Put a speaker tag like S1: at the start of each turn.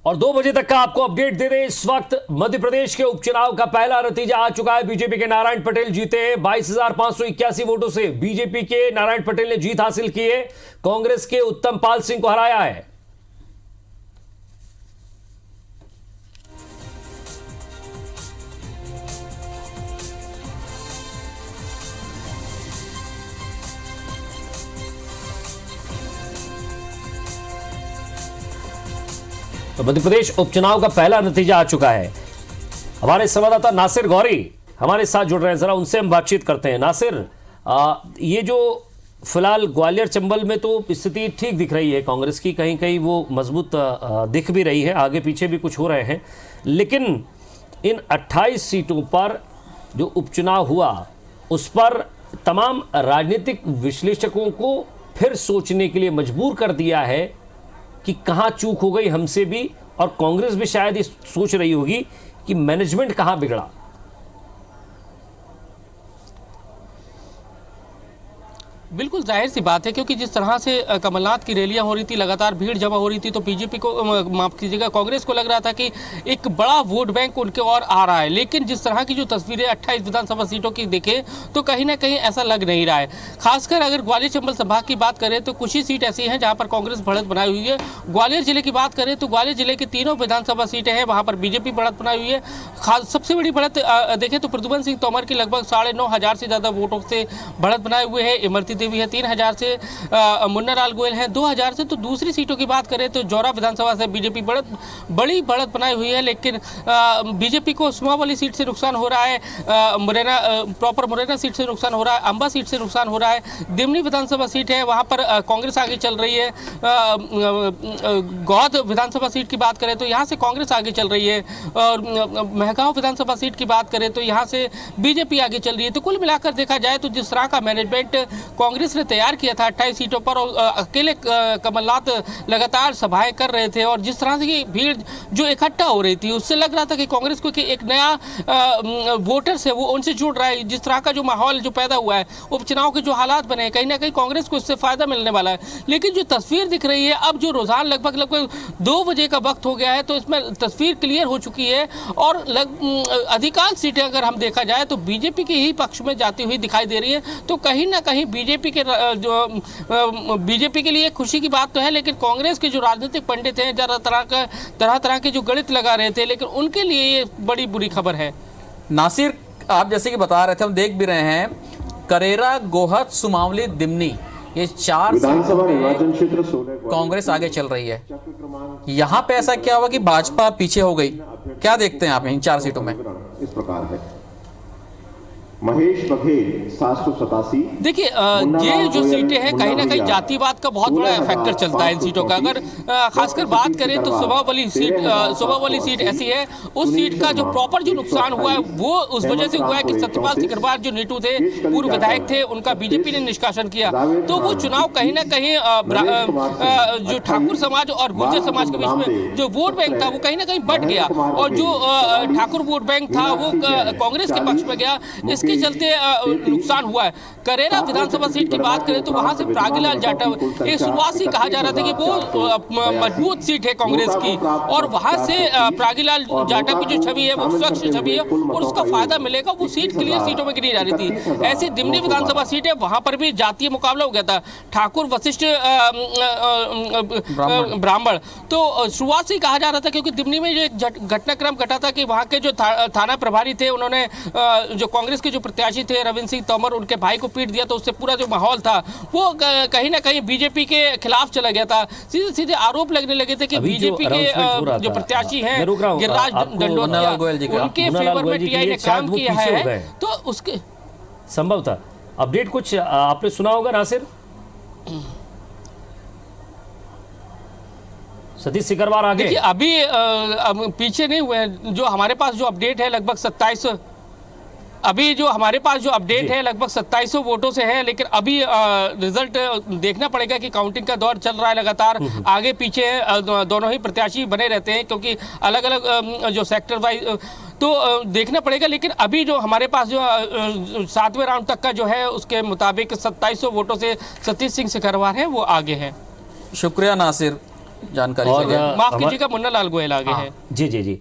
S1: और 2 बजे तक का आपको अपडेट दे रहे। इस वक्त मध्य प्रदेश के उपचुनाव का पहला नतीजा आ चुका है। बीजेपी के नारायण पटेल जीते 22,581 वोटों से। बीजेपी के नारायण पटेल ने जीत हासिल की है, कांग्रेस के उत्तम पाल सिंह को हराया है। तो मध्य प्रदेश उपचुनाव का पहला नतीजा आ चुका है। हमारे संवाददाता नासिर गौरी हमारे साथ जुड़ रहे हैं, जरा उनसे हम बातचीत करते हैं। नासिर, ये जो फिलहाल ग्वालियर चंबल में तो स्थिति ठीक दिख रही है कांग्रेस की, कहीं कहीं वो मजबूत दिख भी रही है, आगे पीछे भी कुछ हो रहे हैं, लेकिन इन 28 सीटों पर जो उपचुनाव हुआ उस पर तमाम राजनीतिक विश्लेषकों को फिर सोचने के लिए मजबूर कर दिया है कि कहां चूक हो गई हमसे भी, और कांग्रेस भी शायद ये सोच रही होगी कि मैनेजमेंट कहां बिगड़ा।
S2: बिल्कुल जाहिर सी बात है, क्योंकि जिस तरह से कमलनाथ की रैलियां हो रही थी, लगातार भीड़ जमा हो रही थी, तो बीजेपी को, माफ कीजिएगा, कांग्रेस को लग रहा था कि एक बड़ा वोट बैंक उनके ओर आ रहा है। लेकिन जिस तरह की जो तस्वीरें 28 विधानसभा सीटों की देखें तो कहीं ना कहीं ऐसा लग नहीं रहा है। खासकर अगर ग्वालियर चंबल संभाग की बात करें तो कुछ ही सीट ऐसी हैं जहाँ पर कांग्रेस बढ़त बनाई हुई है। ग्वालियर जिले की बात करें तो ग्वालियर जिले की तीनों विधानसभा सीटें हैं, वहाँ पर बीजेपी बढ़त बनाई हुई है। सबसे बड़ी बढ़त देखें तो प्रद्युमन सिंह तोमर की लगभग 9,500 से ज़्यादा वोटों से बढ़त बनाए हुए है। इमरती देवी है 3,000 से, मुन्ना लाल गोयल है 2,000 से। तो दूसरी सीटों की बात करें तो जौरा विधानसभा से बीजेपी बड़ी बढ़त बनाई हुई है, लेकिन बीजेपी को सुमा वाली सीट से नुकसान हो रहा है, मुरैना सीट से नुकसान हो रहा है, अंबा सीट से नुकसान हो रहा है। दिमनी विधानसभा सीट है, वहां पर कांग्रेस आगे चल रही है। गौद विधानसभा सीट की बात करें तो यहाँ से कांग्रेस आगे चल रही है, और महगांव विधानसभा सीट की बात करें तो यहाँ से बीजेपी आगे चल रही है। तो कुल मिलाकर देखा जाए तो जिस तरह का मैनेजमेंट कांग्रेस ने तैयार किया था 28 सीटों पर, और अकेले कमलनाथ लगातार सभाएं कर रहे थे, और जिस तरह से की भीड़ जो इकट्ठा हो रही थी उससे लग रहा था कि कांग्रेस को कि एक नया वोटर्स है वो उनसे जुड़ रहा है। जिस तरह का जो माहौल जो पैदा हुआ है, उपचुनाव के जो हालात बने हैं, कहीं ना कहीं कांग्रेस को इससे फायदा मिलने वाला है। लेकिन जो तस्वीर दिख रही है, अब जो रुझान लगभग 2 बजे का वक्त हो गया है, तो इसमें तस्वीर क्लियर हो चुकी है, और अधिकांश सीटें अगर हम देखा जाए तो बीजेपी के ही पक्ष में जाती हुई दिखाई दे रही है। तो कहीं ना कहीं बीजेपी के लिए खुशी की बात तो है, लेकिन कांग्रेस के जो राजनीतिक पंडित हैं तरह तरह के जो गणित लगा रहे थे, लेकिन उनके लिए ये बड़ी बुरी खबर है।
S3: नासिर, आप जैसे कि बता रहे थे, हम देख भी रहे हैं, करेरा, गोहद, सुमावली, दिमनी, ये 4 विधानसभा निर्वाचन क्षेत्र कांग्रेस आगे चल रही है। यहाँ पे ऐसा क्या हुआ कि भाजपा पीछे हो गई? क्या देखते हैं आप इन 4 सीटों में?
S4: इस प्रकार है। महेश बघेल 787।
S2: देखिए, ये जो सीटें हैं कहीं ना कहीं जातिवाद का बहुत बड़ा फैक्टर चलता है इन सीटों का। अगर खासकर बात करें तो सुबह वाली सीट ऐसी है, उस सीट का जो प्रॉपर जो नुकसान हुआ है वो उस वजह से हुआ है कि सत्यपाल सिकरवार जो नीटू थे, पूर्व विधायक थे, उनका बीजेपी ने निष्कासन किया। तो वो चुनाव कहीं ना कहीं जो ठाकुर समाज और गुर्जर समाज के बीच में जो वोट बैंक था वो कहीं ना कहीं बढ़ गया, और जो ठाकुर वोट बैंक था वो कांग्रेस के पक्ष में गया। इसके चलते नुकसान हुआ है। करेरा विधानसभा सीट की बात करें तो वहां से प्रागीलाल जाटव, एक शुरुआत से कहा जा रहा था कि वो मजबूत सीट है कांग्रेस की, और वहां से प्रागीलाल जाटव की जो छवि है वो स्वच्छ छवि है, और उसका फायदा मिलेगा। वो सीट क्लियर सीटों में गिनी जा रही थी। ऐसे दिमनी विधानसभा सीट है, वहां पर भी जातीय मुकाबला हो गया था, ठाकुर वशिष्ठ ब्राह्मण। तो शुरुआत से कहा जा रहा था, क्योंकि दिमनी में जो एक घटनाक्रम घटा था कि वहां के जो थाना प्रभारी थे, उन्होंने जो कांग्रेस के जो प्रत्याशी थे रविंद्र सिंह तोमर, उनके भाई को पीट दिया, तो उससे पूरा जो माहौल था वो कहीं ना कहीं बीजेपी के खिलाफ चला गया था। सीधे सीधे आरोप लगने लगे थे कि बीजेपी के जो प्रत्याशी हैं गिरिराज दंडोतिया, उनके फेवर में टीआई ने काम किया है। तो उसके
S1: संभव था अपडेट कुछ आपने सुना होगा नासिर? सतीश सिकरवार आगे।
S2: देखिए, अभी पीछे नहीं हुए हैं। जो हमारे पास जो अपडेट है लगभग 2700 वोटों से है, लेकिन अभी रिजल्ट देखना पड़ेगा कि काउंटिंग का दौर चल रहा है लगातार। आगे पीछे दोनों ही प्रत्याशी बने रहते हैं, क्योंकि अलग अलग जो सेक्टर वाइज तो देखना पड़ेगा। लेकिन अभी जो हमारे पास जो 7वें राउंड तक का जो है उसके मुताबिक 2700 वोटों से सतीश सिंह सिकरवार है वो आगे हैं।
S3: शुक्रिया नासिर। जानकारी
S1: और
S3: से लिया।
S2: माफ कीजिएगा, मुन्ना लाल गोयल आगे है।
S1: जी जी जी